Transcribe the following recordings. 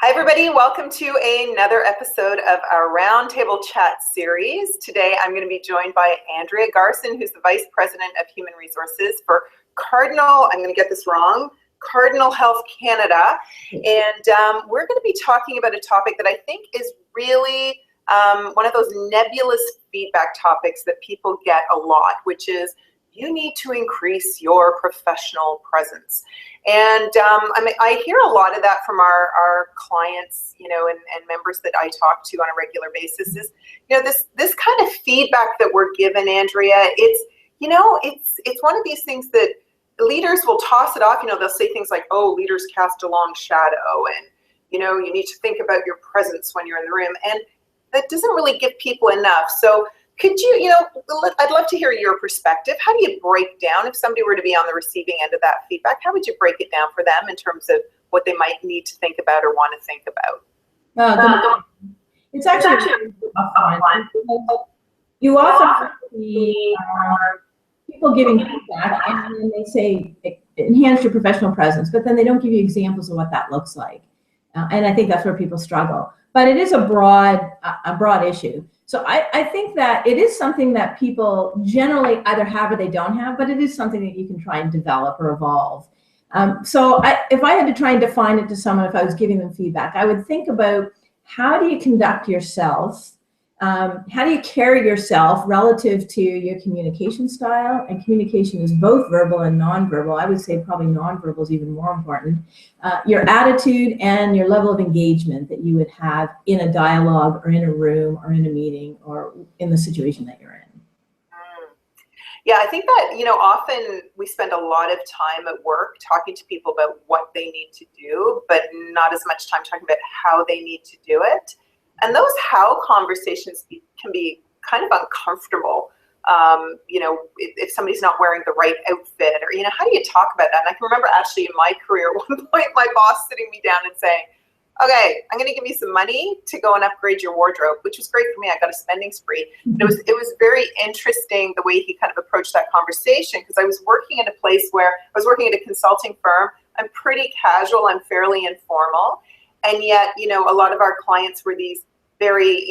Hi, everybody. Welcome to another episode of our Roundtable Chat series. Today, I'm going to be joined by Andrea Garson, who's the Vice President of Human Resources for Cardinal, I'm going to get this wrong, Cardinal Health Canada. And we're going to be talking about a topic that I think is really one of those nebulous feedback topics that people get a lot, which is you need to increase your professional presence. And I hear a lot of that from our clients, and members that I talk to on a regular basis is, this kind of feedback that we're given, Andrea, it's one of these things that leaders will toss it off. They'll say things like, oh, leaders cast a long shadow, and, you need to think about your presence when you're in the room. And that doesn't really give people enough. So could you, I'd love to hear your perspective. How do you break down, if somebody were to be on the receiving end of that feedback, how would you break it down for them in terms of what they might need to think about or want to think about? It's actually fun. You often see people giving feedback and then they say, enhance your professional presence, but then they don't give you examples of what that looks like. And I think that's where people struggle. But it is a broad issue. So I think that it is something that people generally either have or they don't have, but it is something that you can try and develop or evolve. So if I had to try and define it to someone, if I was giving them feedback, I would think about how do you conduct yourself? How do you carry yourself relative to your communication style? And communication is both verbal and nonverbal. I would say probably nonverbal is even more important. Your attitude and your level of engagement that you would have in a dialogue or in a room or in a meeting or in the situation that you're in. Yeah, I think that, often we spend a lot of time at work talking to people about what they need to do, but not as much time talking about how they need to do it. And those how conversations can be kind of uncomfortable. If somebody's not wearing the right outfit, or, how do you talk about that? And I can remember actually in my career, at one point, my boss sitting me down and saying, okay, I'm going to give you some money to go and upgrade your wardrobe, which was great for me. I got a spending spree. It was very interesting the way he kind of approached that conversation, because I was working in a place where I was working at a consulting firm. I'm pretty casual. I'm fairly informal. And yet, a lot of our clients were these very,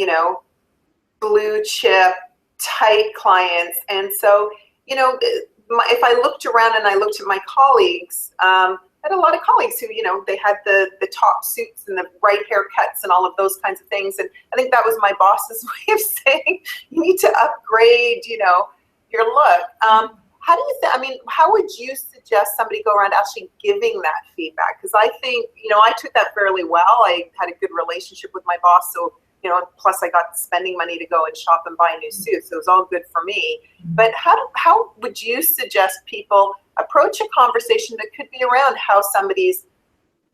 blue chip, tight clients. And so, if I looked around and I looked at my colleagues, I had a lot of colleagues who, they had the top suits and the right haircuts and all of those kinds of things. And I think that was my boss's way of saying, you need to upgrade, your look. How do you how would you suggest somebody go around actually giving that feedback? Because I think, I took that fairly well. I had a good relationship with my boss. So, plus I got spending money to go and shop and buy new suits. So it was all good for me. But how would you suggest people approach a conversation that could be around how somebody's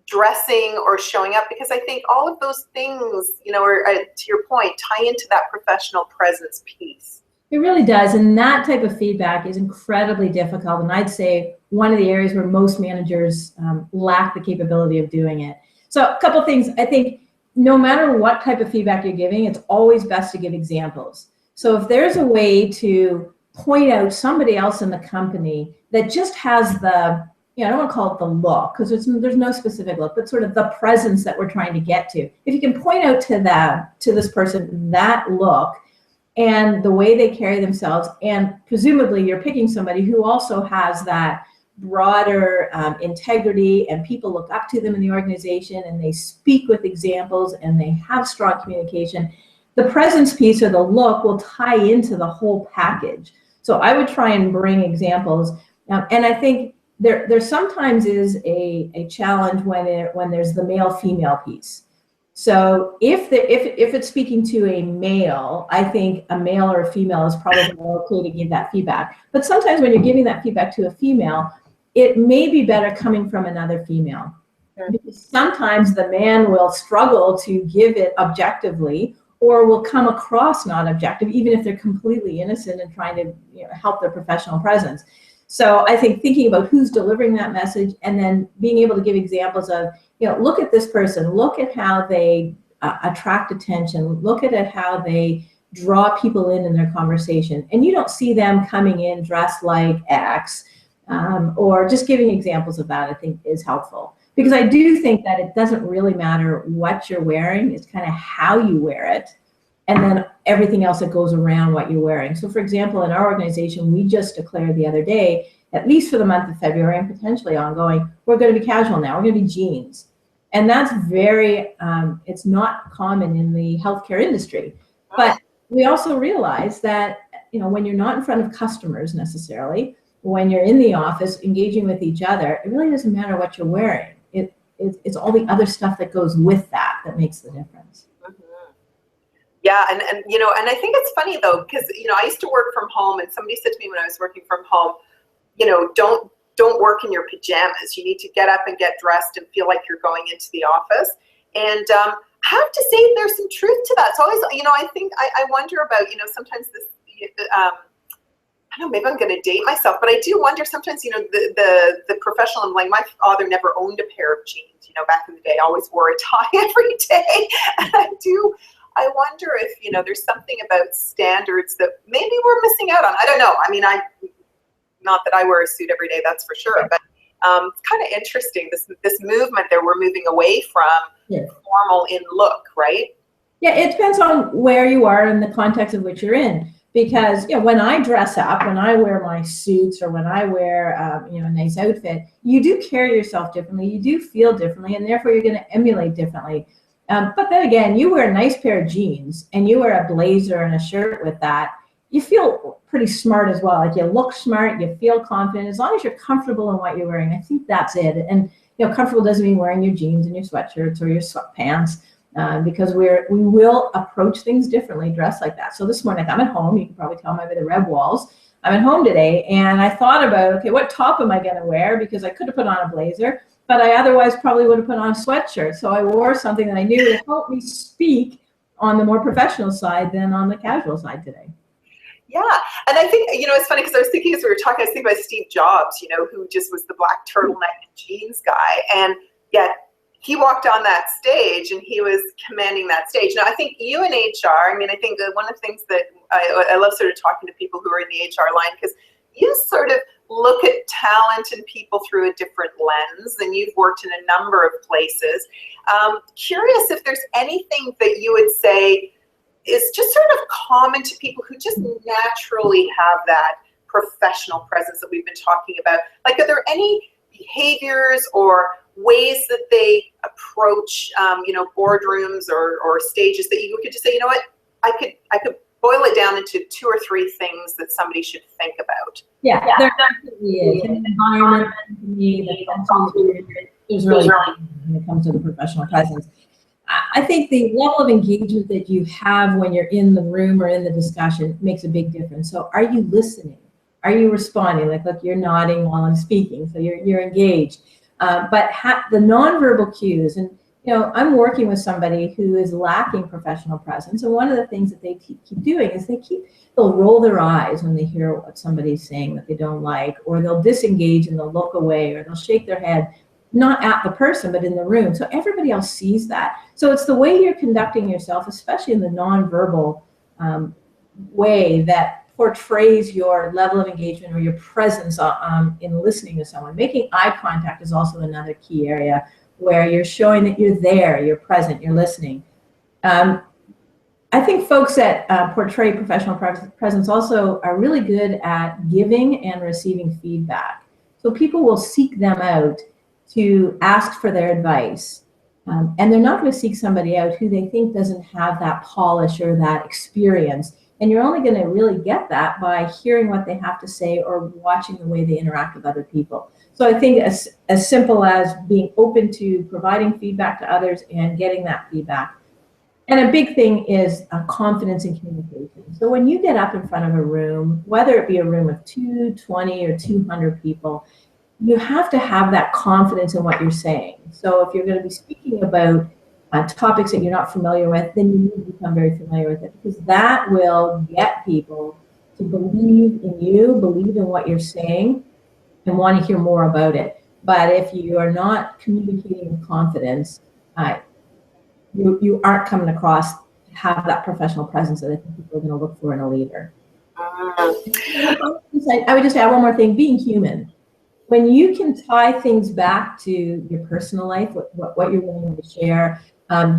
dressing or showing up? Because I think all of those things, to your point, tie into that professional presence piece. It really does, and that type of feedback is incredibly difficult, and I'd say one of the areas where most managers lack the capability of doing it. So a couple things. I think no matter what type of feedback you're giving, it's always best to give examples. So if there's a way to point out somebody else in the company that just has the, I don't want to call it the look, because there's no specific look, but sort of the presence that we're trying to get to. If you can point out to this person that look, and the way they carry themselves, and presumably you're picking somebody who also has that broader integrity, and people look up to them in the organization, and they speak with examples, and they have strong communication. The presence piece or the look will tie into the whole package. So I would try and bring examples, and I think there sometimes is a challenge when there's the male-female piece. So if it's speaking to a male, I think a male or a female is probably more okay to give that feedback. But sometimes when you're giving that feedback to a female, it may be better coming from another female. Because sometimes the man will struggle to give it objectively, or will come across non-objective, even if they're completely innocent and trying to help their professional presence. So I think thinking about who's delivering that message, and then being able to give examples of, look at this person, look at how they attract attention, look at how they draw people in their conversation. And you don't see them coming in dressed like X, or just giving examples of that, I think, is helpful. Because I do think that it doesn't really matter what you're wearing, it's kind of how you wear it, and then everything else that goes around what you're wearing. So for example, in our organization, we just declared the other day, at least for the month of February and potentially ongoing, we're going to be casual now, we're going to be jeans. And that's very, it's not common in the healthcare industry. But we also realize that, you know, when you're not in front of customers necessarily, when you're in the office engaging with each other, it really doesn't matter what you're wearing. It's all the other stuff that goes with that makes the difference. Yeah, and you know, and I think it's funny though, because you know, I used to work from home, and somebody said to me when I was working from home, you know, don't work in your pajamas. You need to get up and get dressed and feel like you're going into the office. And I have to say, there's some truth to that. So always, you know, I think I wonder about, you know, sometimes this. I don't know, maybe I'm going to date myself, but I do wonder sometimes, you know, the professional, like my father never owned a pair of jeans, you know, back in the day, always wore a tie every day. And I wonder if, you know, there's something about standards that maybe we're missing out on. I don't know. I mean, not that I wear a suit every day, that's for sure, but it's kind of interesting, this movement that we're moving away from formal in look, right? Yeah, it depends on where you are and the context of which you're in. Because, you know, when I dress up, when I wear my suits, or when I wear, you know, a nice outfit, you do carry yourself differently, you do feel differently, and therefore you're going to emulate differently. But then again, you wear a nice pair of jeans and you wear a blazer and a shirt with that, you feel pretty smart as well. Like you look smart, you feel confident, as long as you're comfortable in what you're wearing. I think that's it. And, you know, comfortable doesn't mean wearing your jeans and your sweatshirts or your sweatpants. Because we will approach things differently dressed like that. So this morning, like I'm at home, you can probably tell by the red walls, I'm at home today, and I thought about, okay, what top am I going to wear? Because I could have put on a blazer, but I otherwise probably would have put on a sweatshirt. So I wore something that I knew would help me speak on the more professional side than on the casual side today. Yeah, and I think, you know, it's funny because I was thinking as we were talking, I was thinking about Steve Jobs, you know, who just was the black turtleneck and jeans guy, and yet he walked on that stage and he was commanding that stage. Now, I think you in HR, I mean, I think that one of the things that I love sort of talking to people who are in the HR line, because you sort of look at talent and people through a different lens, and you've worked in a number of places. Curious if there's anything that you would say is just sort of common to people who just naturally have that professional presence that we've been talking about. Like, are there any behaviors or ways that they approach, you know, boardrooms or stages that you could just say, you know what, I could boil it down into 2 or 3 things that somebody should think about? Yeah, there definitely is. And the environment, to me, is really important when it comes to the professional presence. I think the level of engagement that you have when you're in the room or in the discussion makes a big difference. So are you listening? Are you responding? Like, look, you're nodding while I'm speaking, so you're engaged. But the nonverbal cues, and you know, I'm working with somebody who is lacking professional presence, and one of the things that they keep doing is they'll roll their eyes when they hear what somebody's saying that they don't like, or they'll disengage and they'll look away, or they'll shake their head, not at the person, but in the room. So everybody else sees that. So it's the way you're conducting yourself, especially in the nonverbal way, that portrays your level of engagement or your presence in listening to someone. Making eye contact is also another key area where you're showing that you're there, you're present, you're listening. I think folks that portray professional presence also are really good at giving and receiving feedback. So people will seek them out to ask for their advice. And they're not going to seek somebody out who they think doesn't have that polish or that experience. And you're only going to really get that by hearing what they have to say or watching the way they interact with other people. So I think as simple as being open to providing feedback to others and getting that feedback. And a big thing is confidence in communication. So when you get up in front of a room, whether it be a room of 2, 20, or 200 people, you have to have that confidence in what you're saying. So if you're going to be speaking about topics that you're not familiar with, then you need to become very familiar with it, because that will get people to believe in you, believe in what you're saying, and want to hear more about it. But if you are not communicating with confidence, you aren't coming across to have that professional presence that I think people are going to look for in a leader. I would just add one more thing: being human. when you can tie things back to your personal life, what you're willing to share,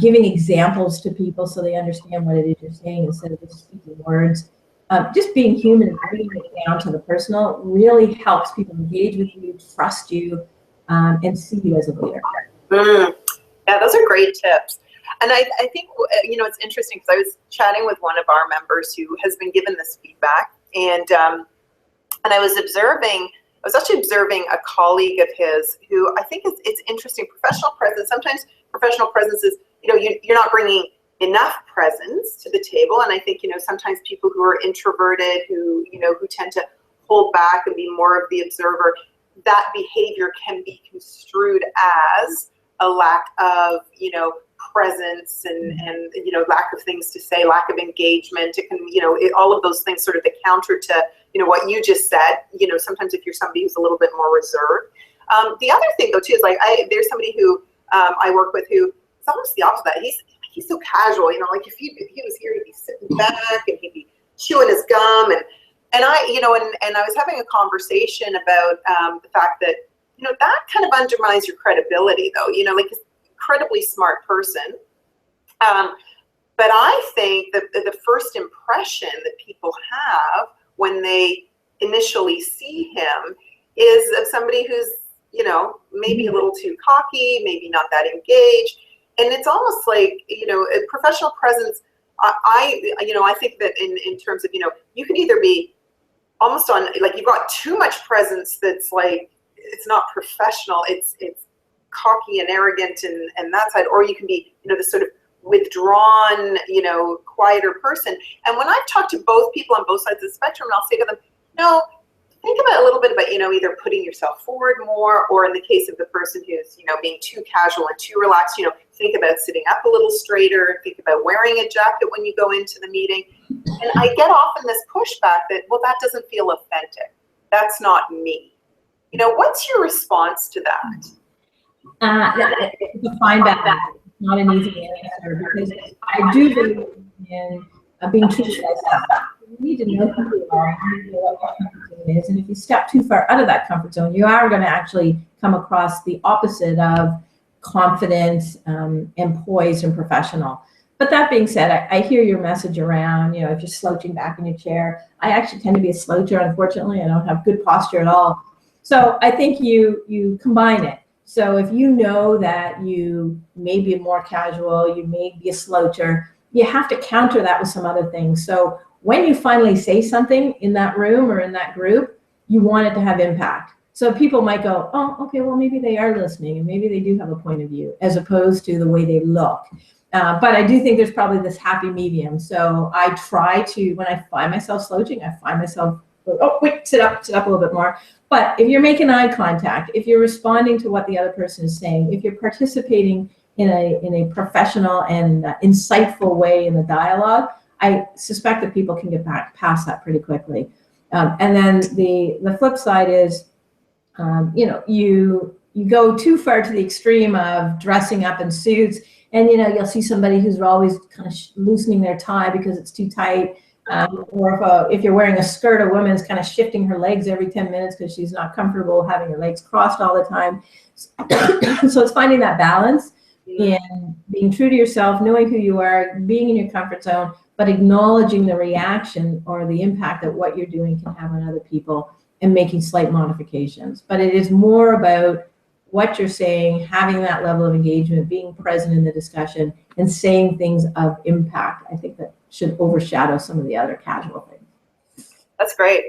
giving examples to people so they understand what it is you're saying instead of just speaking words, just being human and bringing it down to the personal really helps people engage with you, trust you, and see you as a leader. Yeah, those are great tips. And I think, it's interesting because I was chatting with one of our members who has been given this feedback, and I was actually observing a colleague of his who I think it's interesting. Professional presence, sometimes professional presence is, you're not bringing enough presence to the table. And I think, sometimes people who are introverted, who tend to hold back and be more of the observer, that behavior can be construed as a lack of, presence and lack of things to say, lack of engagement. It can, all of those things sort of the counter to, what you just said, sometimes if you're somebody who's a little bit more reserved. The other thing though too is there's somebody who I work with who is almost the opposite of that. He's so casual, like if he was here, he'd be sitting back and he'd be chewing his gum and I was having a conversation about the fact that, that kind of undermines your credibility though, like an incredibly smart person. But I think that the first impression that people have when they initially see him is of somebody who's, maybe a little too cocky, maybe not that engaged. And it's almost like, a professional presence, I think that in terms of, you could either be almost on, like you've got too much presence that's like, it's not professional, it's cocky and arrogant and that side, or you can be, this sort of withdrawn, quieter person. And when I've talked to both people on both sides of the spectrum, I'll say to them, think about a little bit about, either putting yourself forward more, or in the case of the person who's, being too casual and too relaxed, think about sitting up a little straighter, think about wearing a jacket when you go into the meeting. And I get often this pushback that, well, that doesn't feel authentic. That's not me. What's your response to that? It's a fine balance. It's not an easy answer because I do believe in being true to myself. You need to know who you are, you need to know what your comfort zone is, and if you step too far out of that comfort zone, you are going to actually come across the opposite of confident and poised and professional. But that being said, I hear your message around, if you're slouching back in your chair. I actually tend to be a sloucher, unfortunately. I don't have good posture at all. So I think you combine it. So if you know that you may be more casual, you may be a sloucher, you have to counter that with some other things. So when you finally say something in that room or in that group, you want it to have impact. So people might go, oh, okay, well, maybe they are listening and maybe they do have a point of view as opposed to the way they look. But I do think there's probably this happy medium. So I try to, when I find myself slouching, I find myself, oh, wait, sit up a little bit more. But if you're making eye contact, if you're responding to what the other person is saying, if you're participating in a professional and insightful way in the dialogue, I suspect that people can get back past that pretty quickly. And then the flip side is, you go too far to the extreme of dressing up in suits, and you'll see somebody who's always kind of loosening their tie because it's too tight. Or if you're wearing a skirt, a woman's kind of shifting her legs every 10 minutes because she's not comfortable having her legs crossed all the time. So it's finding that balance in being true to yourself, knowing who you are, being in your comfort zone, but acknowledging the reaction or the impact that what you're doing can have on other people and making slight modifications. But it is more about what you're saying, having that level of engagement, being present in the discussion, and saying things of impact. I think that should overshadow some of the other casual things. That's great.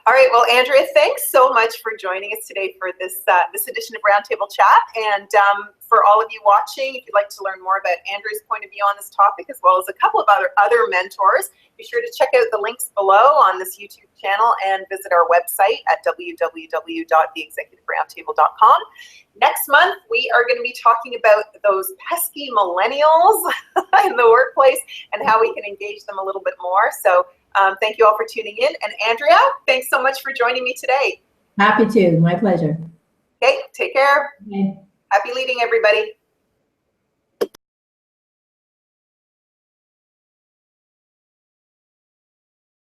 All right, well, Andrea, thanks so much for joining us today for this edition of Roundtable Chat. And for all of you watching, if you'd like to learn more about Andrea's point of view on this topic, as well as a couple of other mentors, be sure to check out the links below on this YouTube channel and visit our website at www.theexecutiveroundtable.com. Next month, we are going to be talking about those pesky millennials in the workplace and how we can engage them a little bit more. So thank you all for tuning in. And Andrea, thanks so much for joining me today. Happy to. My pleasure. Okay, take care. Okay. Happy leading, everybody.